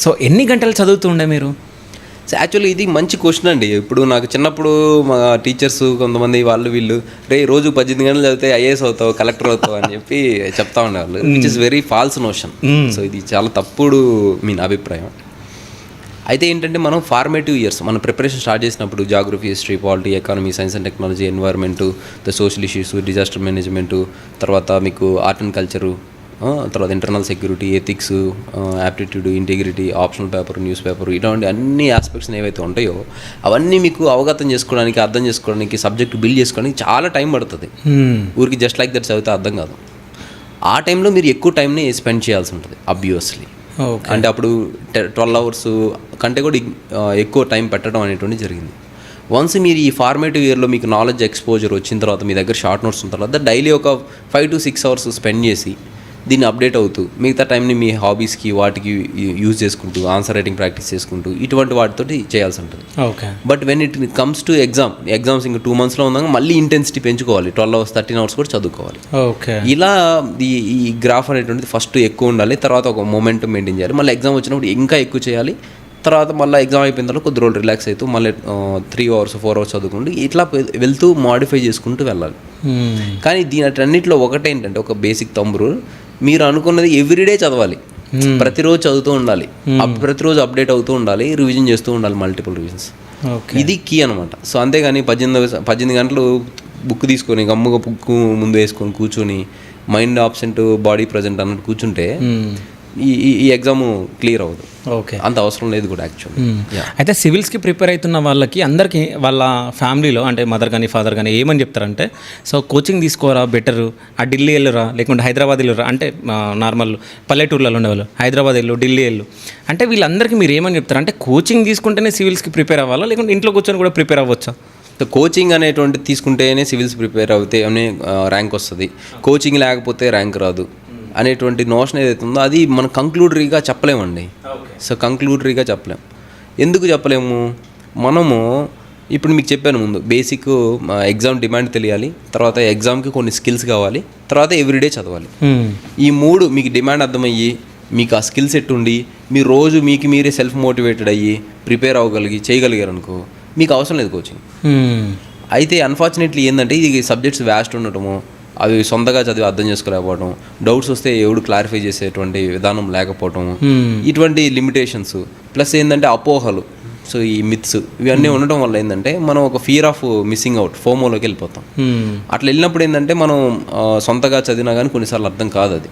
So ఎన్ని గంటలు చదువుతుండే మీరు? సో యాక్చువల్లీ ఇది మంచి క్వశ్చన్ అండి. ఇప్పుడు నాకు చిన్నప్పుడు మా టీచర్స్ కొంతమంది వీళ్ళు రోజు 18 గంటలు చదివితే ఐఏఎస్ అవుతావు, కలెక్టర్ అవుతావు అని చెప్పి చెప్తా ఉండేవాళ్ళు, which is very false notion. So ఇది చాలా తప్పుడు అభిప్రాయం. అయితే ఏంటంటే మనం ఫార్మేటివ్ ఇయర్స్ మన ప్రిపరేషన్ స్టార్ట్ చేసినప్పుడు geography, history, polity, economy, science and technology, environment, the social issues, disaster management, తర్వాత మీకు ఆర్ట్ అండ్ కల్చరు, తర్వాత internal security, ethics, aptitude, integrity, optional paper, newspaper, ఇటువంటి అన్ని ఆస్పెక్ట్స్ ఏవైతే ఉంటాయో అవన్నీ మీకు అవగతం చేసుకోవడానికి, అర్థం చేసుకోవడానికి, సబ్జెక్ట్ బిల్డ్ చేసుకోవడానికి చాలా టైం పడుతుంది. ఊరికి జస్ట్ లైక్ దట్ చదివితే అర్థం కాదు. ఆ టైంలో మీరు ఎక్కువ టైంని స్పెండ్ చేయాల్సి ఉంటుంది అబ్వియస్లీ. అంటే అప్పుడు 12 hours కంటే కూడా ఎక్కువ టైం పెట్టడం అనేటువంటి జరిగింది. వన్స్ మీరు ఈ ఫార్మేటివ్ ఇయర్లో మీకు నాలెడ్జ్ ఎక్స్పోజర్ వచ్చిన తర్వాత, మీ దగ్గర షార్ట్ నోట్స్ ఉన్న తర్వాత డైలీ ఒక 5 to 6 hours స్పెండ్ చేసి దీన్ని అప్డేట్ అవుతూ మిగతా టైంని మీ హాబీస్కి వాటికి యూజ్ చేసుకుంటూ, ఆన్సర్ రైటింగ్ ప్రాక్టీస్ చేసుకుంటూ ఇటువంటి వాటితోటి చేయాల్సి ఉంటుంది. But when it comes to exams ఇంకా 2 monthsలో ఉన్నాక మళ్ళీ ఇంటెన్సిటీ పెంచుకోవాలి. 12 hours 13 hours కూడా చదువుకోవాలి. ఇలా ఈ గ్రాఫ్ అనేటువంటిది ఫస్ట్ ఎక్కువ ఉండాలి, తర్వాత ఒక మొమెంటం మెయింటైన్ చేయాలి, మళ్ళీ ఎగ్జామ్ వచ్చినప్పుడు ఇంకా ఎక్కువ చేయాలి, తర్వాత మళ్ళీ ఎగ్జామ్ అయిపోయిన తర్వాత కొద్ది రోజులు రిలాక్స్ అవుతూ మళ్ళీ 3 hours 4 hours చదువుకుంటూ ఇట్లా వెళ్తూ మాడిఫై చేసుకుంటూ వెళ్ళాలి. కానీ అన్నింటిలో ఒకటేంటంటే ఒక బేసిక్ థంబ్ రూల్, మీరు అనుకున్నది ఎవ్రీడే చదవాలి, ప్రతిరోజు చదువుతూ ఉండాలి, ప్రతిరోజు అప్డేట్ అవుతూ ఉండాలి, రివిజన్ చేస్తూ ఉండాలి, మల్టిపుల్ రివిజన్స్. ఇది కీ అనమాట. సో అంతేగాని 18 గంటలు బుక్ తీసుకొని గమ్ముగా బుక్ ముందు వేసుకొని కూర్చొని మైండ్ ఆబ్సెంట్ బాడీ ప్రజెంట్ అన్నట్టు కూర్చుంటే ఈ ఎగ్జామ్ క్లియర్ అవ్వదు. అంత అవసరం లేదు కూడా యాక్చువల్లీ. అయితే సివిల్స్కి ప్రిపేర్ అవుతున్న వాళ్ళకి అందరికీ వాళ్ళ ఫ్యామిలీలో అంటే మదర్ కానీ ఫాదర్ కానీ ఏమని చెప్తారంటే, సో కోచింగ్ తీసుకోరా బెటర్, ఆ ఢిల్లీ వెళ్ళురా, లేకుంటే హైదరాబాద్ వెళ్ళురా, అంటే నార్మల్ పల్లెటూర్లలో ఉండేవాళ్ళు హైదరాబాద్ వెళ్ళు, ఢిల్లీ వెళ్ళు అంటే వీళ్ళందరికీ మీరు ఏమని చెప్తారు? అంటే కోచింగ్ తీసుకుంటేనే సివిల్స్కి ప్రిపేర్ అవ్వాలా, లేకుంటే ఇంట్లో కూర్చొని కూడా ప్రిపేర్ అవ్వచ్చా? కోచింగ్ అనేటువంటి తీసుకుంటేనే సివిల్స్ ప్రిపేర్ అవుతే అనే ర్యాంక్ వస్తుంది, కోచింగ్ లేకపోతే ర్యాంక్ రాదు అనేటువంటి నోషన్ ఏదైతే ఉందో అది మనం కంక్లూడరీగా చెప్పలేమండి. సో కంక్లూడరీగా చెప్పలేము. ఎందుకు చెప్పలేము? మనము ఇప్పుడు మీకు చెప్పాను ముందు, బేసిక్ ఎగ్జామ్ డిమాండ్ తెలియాలి, తర్వాత ఎగ్జామ్కి కొన్ని స్కిల్స్ కావాలి, తర్వాత ఎవ్రీడే చదవాలి. ఈ 3 మీకు డిమాండ్ అర్థమయ్యి మీకు ఆ స్కిల్ సెట్ ఉండి మీరు రోజు మీకు మీరే సెల్ఫ్ మోటివేటెడ్ అయ్యి ప్రిపేర్ చేయగలిగారు అనుకో, మీకు అవసరం లేదు కోచింగ్. అయితే అన్ఫార్చునేట్లీ ఏంటంటే ఇది సబ్జెక్ట్స్ వ్యాస్ట్ ఉండటము, అవి సొంతగా చదివి అర్థం చేసుకోలేకపోవడం, డౌట్స్ వస్తే ఎవడు క్లారిఫై చేసేటువంటి విధానం లేకపోవటం, ఇటువంటి లిమిటేషన్స్ ప్లస్ ఏంటంటే అపోహలు, సో ఈ మిత్స్ ఇవన్నీ ఉండటం వల్ల ఏంటంటే మనం ఒక ఫియర్ ఆఫ్ మిస్సింగ్ అవుట్, ఫోమోలోకి వెళ్ళిపోతాం. అట్లా వెళ్ళినప్పుడు ఏంటంటే మనం సొంతగా చదివినా కానీ కొన్నిసార్లు అర్థం కాదు అది.